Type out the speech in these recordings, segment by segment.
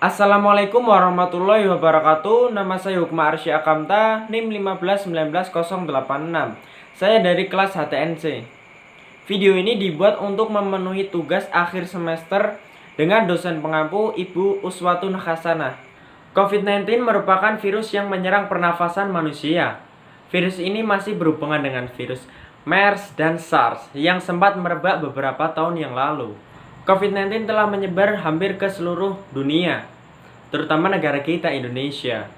Assalamualaikum warahmatullahi wabarakatuh. Nama saya Hukma Arsy Akamta, NIM 1519086. Saya dari kelas HTNC. Video ini dibuat untuk memenuhi tugas akhir semester dengan dosen pengampu Ibu Uswatun Hasanah. COVID-19 merupakan virus yang menyerang pernafasan manusia. Virus ini masih berhubungan dengan virus MERS dan SARS yang sempat merebak beberapa tahun yang lalu. COVID-19 telah menyebar hampir ke seluruh dunia, terutama negara kita Indonesia.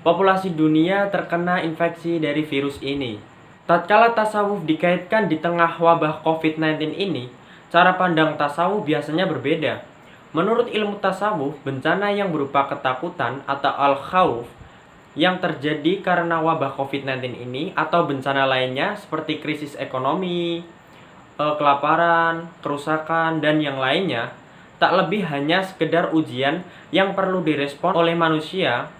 Populasi dunia terkena infeksi dari virus ini. Tatkala tasawuf dikaitkan di tengah wabah COVID-19 ini, cara pandang tasawuf biasanya berbeda. Menurut ilmu tasawuf, bencana yang berupa ketakutan atau al-khawf yang terjadi karena wabah COVID-19 ini atau bencana lainnya seperti krisis ekonomi, kelaparan, kerusakan, dan yang lainnya tak lebih hanya sekedar ujian yang perlu direspon oleh manusia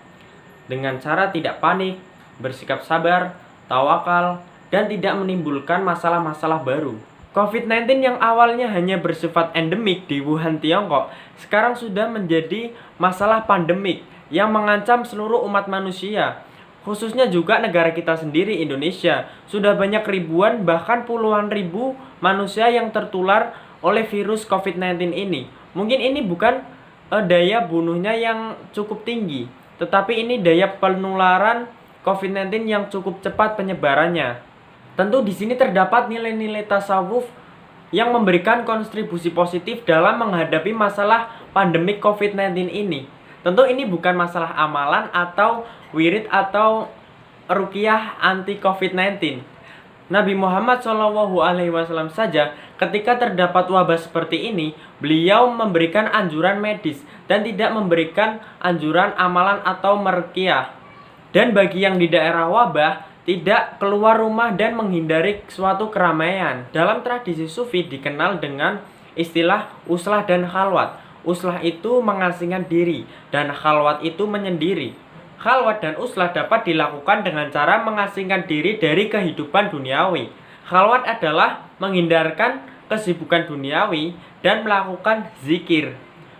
dengan cara tidak panik, bersikap sabar, tawakal, dan tidak menimbulkan masalah-masalah baru. COVID-19 yang awalnya hanya bersifat endemik di Wuhan, Tiongkok, sekarang sudah menjadi masalah pandemik yang mengancam seluruh umat manusia, khususnya juga negara kita sendiri, Indonesia. Sudah banyak ribuan bahkan puluhan ribu manusia yang tertular oleh virus COVID-19 ini. Mungkin ini bukan daya bunuhnya yang cukup tinggi, tetapi ini daya penularan COVID-19 yang cukup cepat penyebarannya. Tentu di sini terdapat nilai-nilai tasawuf yang memberikan kontribusi positif dalam menghadapi masalah pandemik COVID-19 ini. Tentu ini bukan masalah amalan atau wirid atau ruqyah anti COVID-19. Nabi Muhammad SAW saja ketika terdapat wabah seperti ini, beliau memberikan anjuran medis dan tidak memberikan anjuran amalan atau meruqyah. Dan bagi yang di daerah wabah, tidak keluar rumah dan menghindari suatu keramaian. Dalam tradisi sufi dikenal dengan istilah uslah dan khalwat. Uslah itu mengasingkan diri dan khalwat itu menyendiri. Khalwat dan uslah dapat dilakukan dengan cara mengasingkan diri dari kehidupan duniawi. Khalwat adalah menghindarkan kesibukan duniawi dan melakukan zikir.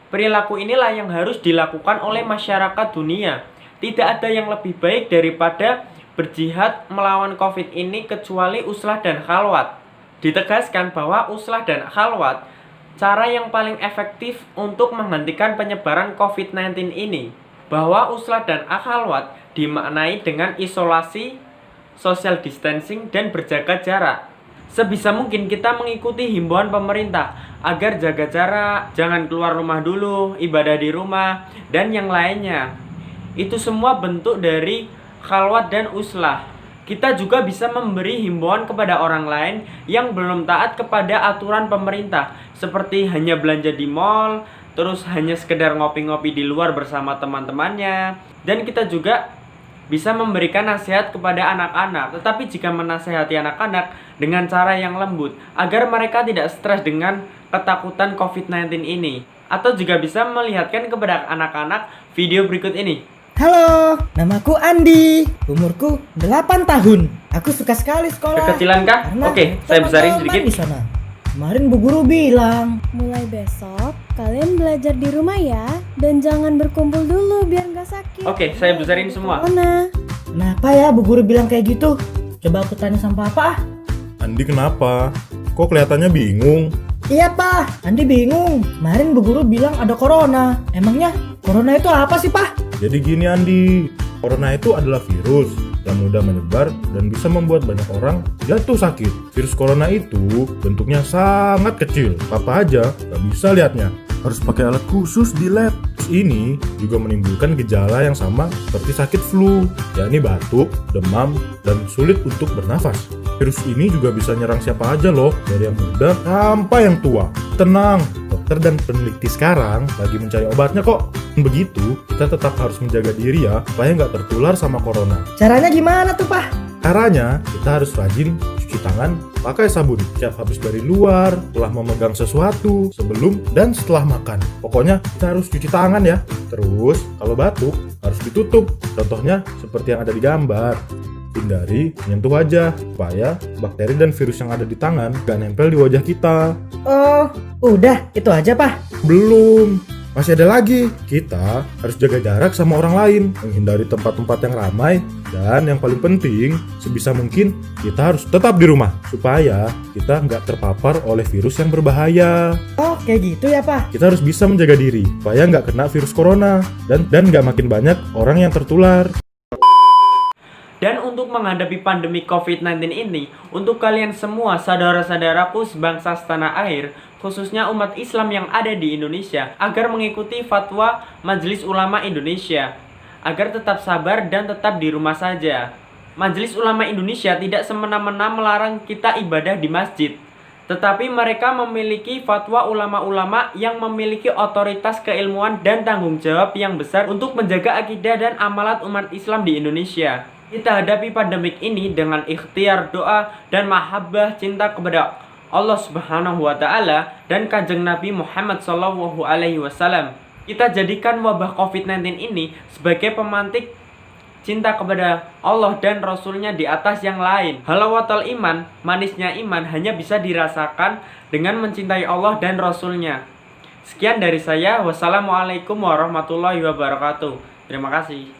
Perilaku inilah yang harus dilakukan oleh masyarakat dunia. Tidak ada yang lebih baik daripada berjihad melawan COVID ini kecuali uslah dan khalwat. Ditegaskan bahwa uslah dan khalwat cara yang paling efektif untuk menghentikan penyebaran COVID-19 ini. Bahwa uslah dan khalwat dimaknai dengan isolasi, social distancing, dan berjaga jarak. Sebisa mungkin kita mengikuti himbauan pemerintah agar jaga jarak, jangan keluar rumah dulu, ibadah di rumah, dan yang lainnya. Itu semua bentuk dari khalwat dan uslah. Kita juga bisa memberi himbauan kepada orang lain yang belum taat kepada aturan pemerintah, seperti hanya belanja di mall, terus hanya sekedar ngopi-ngopi di luar bersama teman-temannya. Dan kita juga bisa memberikan nasihat kepada anak-anak, tetapi jika menasehati anak-anak dengan cara yang lembut, agar mereka tidak stres dengan ketakutan COVID-19 ini. Atau juga bisa melihatkan kepada anak-anak video berikut ini. Halo, namaku Andi, umurku 8 tahun. Aku suka sekali sekolah. Kekecilan kah? Karena Oke, saya besarin sedikit. di sana. Kemarin Bu Guru bilang, Mulai besok, kalian belajar di rumah ya. Dan jangan berkumpul dulu biar nggak sakit. Oke, saya besarin semua. Corona. kenapa ya Bu Guru bilang kayak gitu? Coba aku tanya sama Papa ah. Andi kenapa? Kok kelihatannya bingung? Iya Pak, Andi bingung. Kemarin Bu Guru bilang ada corona. Emangnya corona itu apa sih Pak? Jadi gini Andi, corona itu adalah virus yang mudah menyebar dan bisa membuat banyak orang jatuh sakit. Virus corona itu bentuknya sangat kecil, Papa aja gak bisa lihatnya. Harus pakai alat khusus di lab. Ini juga menimbulkan gejala yang sama seperti sakit flu, yakni batuk, demam, dan sulit untuk bernafas. Virus ini juga bisa nyerang siapa aja loh, dari yang muda sampai yang tua. Tenang, dokter dan peneliti sekarang lagi mencari obatnya kok. Begitu, kita tetap harus menjaga diri ya, supaya nggak tertular sama corona. Caranya gimana tuh Pak? Caranya, kita harus rajin cuci tangan pakai sabun setiap habis dari luar, setelah memegang sesuatu, sebelum dan setelah makan. Pokoknya kita harus cuci tangan ya. Terus, kalau batuk harus ditutup. Contohnya seperti yang ada di gambar. Hindari menyentuh wajah, supaya bakteri dan virus yang ada di tangan gak nempel di wajah kita. Oh, udah, itu aja Pak. Belum. Masih ada lagi, kita harus jaga jarak sama orang lain, menghindari tempat-tempat yang ramai, dan yang paling penting, sebisa mungkin kita harus tetap di rumah, supaya kita nggak terpapar oleh virus yang berbahaya. Oh, kayak gitu ya, Pak? Kita harus bisa menjaga diri, supaya nggak kena virus corona, dan nggak makin banyak orang yang tertular. Dan untuk menghadapi pandemi COVID-19 ini, untuk kalian semua saudara-saudaraku sebangsa setanah air, khususnya umat Islam yang ada di Indonesia, agar mengikuti fatwa Majelis Ulama Indonesia, agar tetap sabar dan tetap di rumah saja. Majelis Ulama Indonesia tidak semena-mena melarang kita ibadah di masjid, tetapi mereka memiliki fatwa ulama-ulama yang memiliki otoritas keilmuan dan tanggung jawab yang besar untuk menjaga akidah dan amalat umat Islam di Indonesia. Kita hadapi pandemik ini dengan ikhtiar doa dan mahabbah cinta kepada Allah Subhanahu wa Ta'ala dan Kanjeng Nabi Muhammad Sallallahu Alaihi Wasallam. Kita jadikan wabah COVID-19 ini sebagai pemantik cinta kepada Allah dan Rasulnya di atas yang lain. Halawatul iman, manisnya iman hanya bisa dirasakan dengan mencintai Allah dan Rasulnya. Sekian dari saya. Wassalamualaikum warahmatullahi wabarakatuh. Terima kasih.